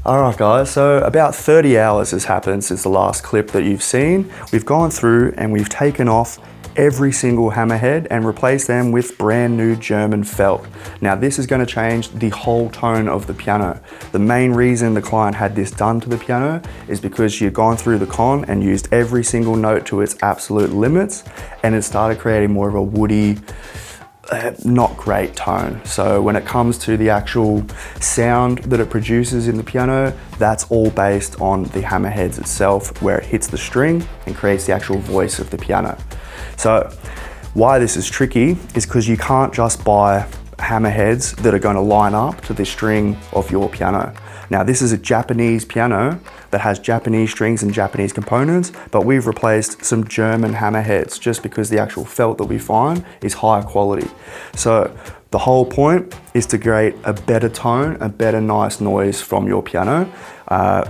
All right guys, so about 30 hours has happened since the last clip that you've seen. We've gone through and we've taken off every single hammerhead and replaced them with brand new German felt. Now this is going to change the whole tone of the piano. The main reason the client had this done to the piano is because she had gone through the con and used every single note to its absolute limits, and it started creating more of a woody, not great tone. So when it comes to the actual sound that it produces in the piano, that's all based on the hammerheads itself, where it hits the string and creates the actual voice of the piano. So why this is tricky is because you can't just buy hammerheads that are going to line up to the string of your piano. Now this is a Japanese piano that has Japanese strings and Japanese components, but we've replaced some German hammerheads just because the actual felt that we find is higher quality. So the whole point is to create a better tone, a better nice noise from your piano.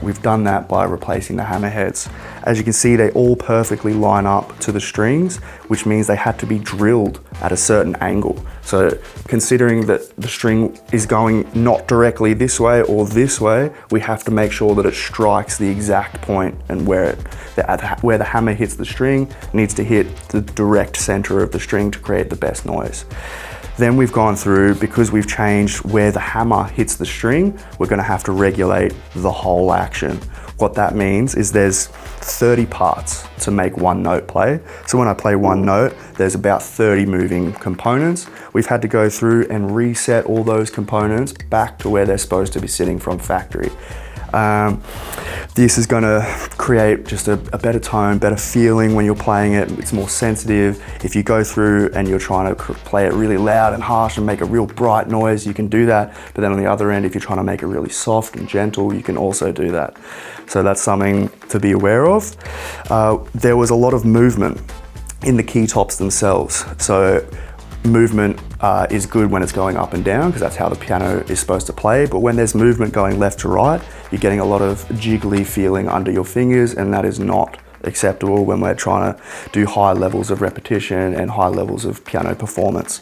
We've done that by replacing the hammerheads. As you can see, they all perfectly line up to the strings, which means they had to be drilled at a certain angle. So considering that the string is going not directly this way or this way, we have to make sure that it strikes the exact point, and where the hammer hits the string needs to hit the direct center of the string to create the best noise. Then we've gone through, because we've changed where the hammer hits the string, we're going to have to regulate the whole action. What that means is there's 30 parts to make one note play. So when I play one note, there's about 30 moving components. We've had to go through and reset all those components back to where they're supposed to be sitting from factory. This is going to create just a better tone, better feeling when you're playing it. It's more sensitive. If you go through and you're trying to play it really loud and harsh and make a real bright noise, you can do that. But then on the other end, if you're trying to make it really soft and gentle, you can also do that. So that's something to be aware of. There was a lot of movement in the key tops themselves. So movement is good when it's going up and down, because that's how the piano is supposed to play. But when there's movement going left to right, you're getting a lot of jiggly feeling under your fingers, and that is not acceptable when we're trying to do high levels of repetition and high levels of piano performance.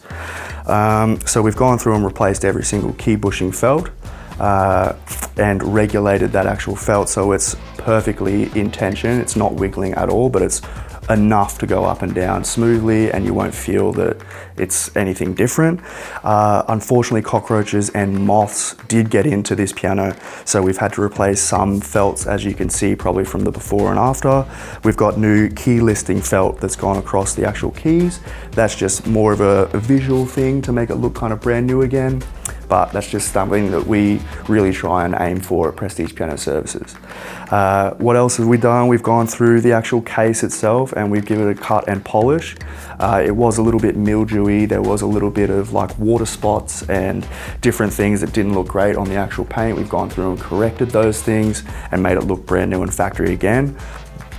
So we've gone through and replaced every single key bushing felt and regulated that actual felt so it's perfectly in tension. It's not wiggling at all, but it's enough to go up and down smoothly, and you won't feel that it's anything different. Unfortunately, cockroaches and moths did get into this piano, so we've had to replace some felts, as you can see probably from the before and after. We've got new key listing felt that's gone across the actual keys. That's just more of a visual thing to make it look kind of brand new again. But that's just something that we really try and aim for at Prestige Piano Services. What else have we done? We've gone through the actual case itself and we've given it a cut and polish. It was a little bit mildewy. There was a little bit of like water spots and different things that didn't look great on the actual paint. We've gone through and corrected those things and made it look brand new and factory again.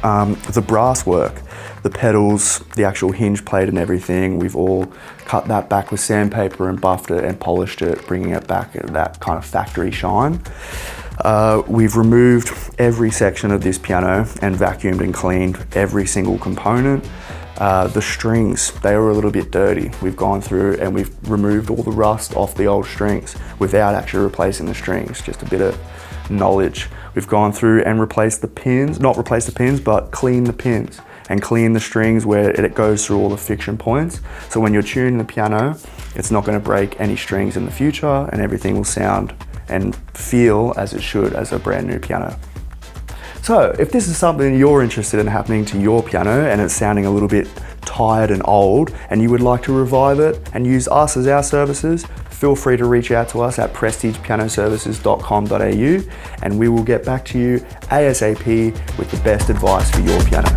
The brass work, the pedals, the actual hinge plate and everything, we've all cut that back with sandpaper and buffed it and polished it, bringing it back at that kind of factory shine. We've removed every section of this piano and vacuumed and cleaned every single component. The strings, they were a little bit dirty. We've gone through and we've removed all the rust off the old strings without actually replacing the strings, just a bit of knowledge. We've gone through and replaced the pins, not replaced the pins, but clean the pins and clean the strings where it goes through all the friction points. So when you're tuning the piano, it's not going to break any strings in the future, and everything will sound and feel as it should as a brand new piano. So if this is something you're interested in happening to your piano and it's sounding a little bit tired and old and you would like to revive it and use us as our services, feel free to reach out to us at prestigepianoservices.com.au and we will get back to you ASAP with the best advice for your piano.